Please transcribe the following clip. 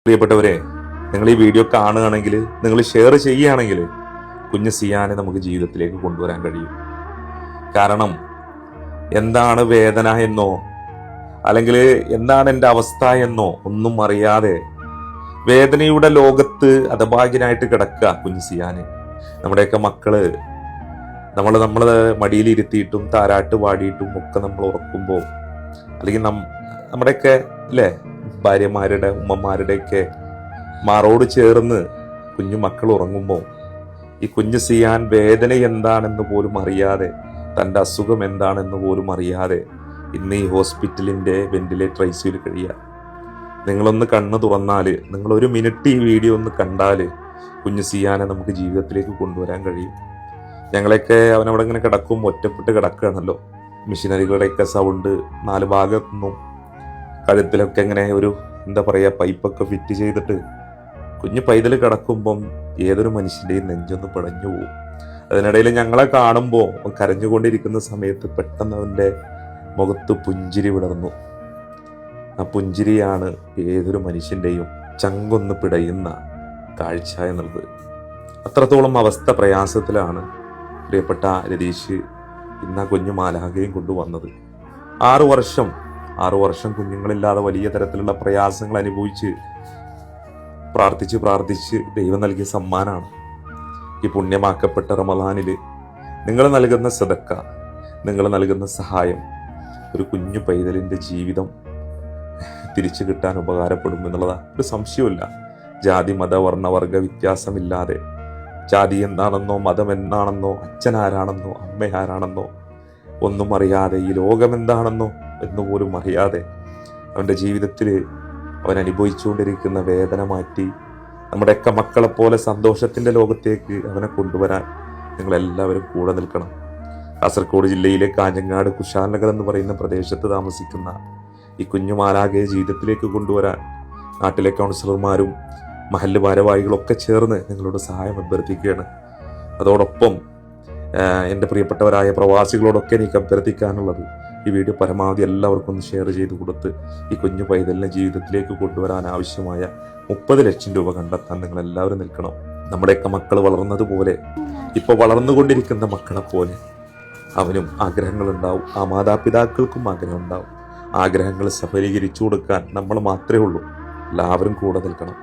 പ്രിയപ്പെട്ടവരെ, നിങ്ങൾ ഈ വീഡിയോ കാണുകയാണെങ്കിൽ, നിങ്ങൾ ഷെയർ ചെയ്യുകയാണെങ്കിൽ കുഞ്ഞ് സിയാനെ നമുക്ക് ജീവിതത്തിലേക്ക് കൊണ്ടുവരാൻ കഴിയും. കാരണം എന്താണ് വേദന എന്നോ അല്ലെങ്കിൽ എന്താണ് എൻ്റെ അവസ്ഥ എന്നോ ഒന്നും അറിയാതെ വേദനയുടെ ലോകത്ത് അധഭാഗ്യനായിട്ട് കിടക്കുക കുഞ്ഞ് സിയാന്. നമ്മുടെയൊക്കെ മക്കള് നമ്മളെ മടിയിലിരുത്തിയിട്ടും താരാട്ട് പാടിയിട്ടും ഒക്കെ നമ്മൾ ഉറക്കുമ്പോൾ, അല്ലെങ്കിൽ നമ്മുടെയൊക്കെ അല്ലേ ഭാര്യമാരുടെ ഉമ്മമാരുടെയൊക്കെ മാറോട് ചേർന്ന് കുഞ്ഞു മക്കൾ ഉറങ്ങുമ്പോൾ ഈ കുഞ്ഞ് സിയാൻ വേദന എന്താണെന്ന് പോലും അറിയാതെ, തൻ്റെ അസുഖം എന്താണെന്ന് പോലും അറിയാതെ ഇന്ന് ഈ ഹോസ്പിറ്റലിൻ്റെ വെന്റിലേറ്റർ ഐസിയുയിൽ കഴിയുക. നിങ്ങളൊന്ന് കണ്ണ് തുറന്നാൽ, നിങ്ങൾ ഒരു മിനിറ്റ് ഈ വീഡിയോ ഒന്ന് കണ്ടാൽ കുഞ്ഞ് സിയാനെ നമുക്ക് ജീവിതത്തിലേക്ക് കൊണ്ടുവരാൻ കഴിയും. ഞങ്ങളെയൊക്കെ അവനവിടെ ഇങ്ങനെ കിടക്കുമ്പോൾ ഒറ്റപ്പെട്ട് കിടക്കുകയാണല്ലോ. മെഷീനറികളുടെയൊക്കെ സൗണ്ട്, 4 ഭാഗത്തുനിന്നും കഴുത്തിലൊക്കെ ഇങ്ങനെ ഒരു എന്താ പറയുക പൈപ്പൊക്കെ ഫിറ്റ് ചെയ്തിട്ട് കുഞ്ഞു പൈതൽ കിടക്കുമ്പം ഏതൊരു മനുഷ്യൻ്റെയും നെഞ്ചൊന്ന് പിടഞ്ഞു പോകും. അതിനിടയിൽ ഞങ്ങളെ കാണുമ്പോൾ കരഞ്ഞുകൊണ്ടിരിക്കുന്ന സമയത്ത് പെട്ടെന്ന് അവൻ്റെ മുഖത്ത് പുഞ്ചിരി വിടർന്നു. ആ പുഞ്ചിരിയാണ് ഏതൊരു മനുഷ്യൻ്റെയും ചങ്കൊന്ന് പിടയുന്ന കാഴ്ച എന്നുള്ളത്. അത്രത്തോളം അവസ്ഥ പ്രയാസത്തിലാണ് പ്രിയപ്പെട്ട രതീഷ് ഇന്ന് ആ കുഞ്ഞു മാലാഖയും കൊണ്ടുവന്നത്. 6 വർഷം കുഞ്ഞുങ്ങളില്ലാതെ വലിയ തരത്തിലുള്ള പ്രയാസങ്ങൾ അനുഭവിച്ച് പ്രാർത്ഥിച്ച് ദൈവം നൽകിയ സമ്മാനമാണ് ഈ പുണ്യമാക്കപ്പെട്ട റമദാനിൽ നിങ്ങൾ നൽകുന്ന സദക്ക, നിങ്ങൾ നൽകുന്ന സഹായം ഒരു കുഞ്ഞു പൈതലിൻ്റെ ജീവിതം തിരിച്ചു കിട്ടാൻ ഉപകാരപ്പെടും എന്നുള്ളതാ ഒരു സംശയമില്ല. ജാതി മത വർണ്ണവർഗ വ്യത്യാസമില്ലാതെ, ജാതി എന്താണെന്നോ മതം എന്താണെന്നോ അച്ഛനാരാണെന്നോ അമ്മയാരാണെന്നോ ഒന്നും അറിയാതെ, ഈ ലോകം എന്താണെന്നോ എന്നുപോലും അറിയാതെ അവൻ്റെ ജീവിതത്തിൽ അവൻ അനുഭവിച്ചുകൊണ്ടിരിക്കുന്ന വേദന മാറ്റി നമ്മുടെയൊക്കെ മക്കളെപ്പോലെ സന്തോഷത്തിൻ്റെ ലോകത്തേക്ക് അവനെ കൊണ്ടുവരാൻ നിങ്ങളെല്ലാവരും കൂടെ നിൽക്കണം. കാസർഗോഡ് ജില്ലയിലെ കാഞ്ഞങ്ങാട് കുശാൽ നഗർ എന്ന് പറയുന്ന പ്രദേശത്ത് താമസിക്കുന്ന ഈ കുഞ്ഞു മാലാഖയെ ജീവിതത്തിലേക്ക് കൊണ്ടുവരാൻ നാട്ടിലെ കൗൺസിലർമാരും മഹല്ല് ഭാരവാഹികളൊക്കെ ചേർന്ന് നിങ്ങളോട് സഹായം അഭ്യർത്ഥിക്കുകയാണ്. അതോടൊപ്പം എൻ്റെ പ്രിയപ്പെട്ടവരായ പ്രവാസികളോടൊക്കെ എനിക്ക് അഭ്യർത്ഥിക്കാനുള്ളത്, ഈ വീഡിയോ പരമാവധി എല്ലാവർക്കും ഒന്ന് ഷെയർ ചെയ്ത് കൊടുത്ത് ഈ കുഞ്ഞു പൈതലിനെ ജീവിതത്തിലേക്ക് കൊണ്ടുവരാൻ ആവശ്യമായ 30 ലക്ഷം രൂപ കണ്ടെത്താൻ നിങ്ങൾ എല്ലാവരും നിൽക്കണം. നമ്മുടെയൊക്കെ മക്കൾ വളർന്നതുപോലെ ഇപ്പോൾ വളർന്നുകൊണ്ടിരിക്കുന്ന മക്കളെ പോലെ അവനും ആഗ്രഹങ്ങളുണ്ടാവും, ആ മാതാപിതാക്കൾക്കും ആഗ്രഹം ഉണ്ടാവും. ആഗ്രഹങ്ങൾ സഫലീകരിച്ചു കൊടുക്കാൻ നമ്മൾ മാത്രമേ ഉള്ളൂ. എല്ലാവരും കൂടെ നിൽക്കണം.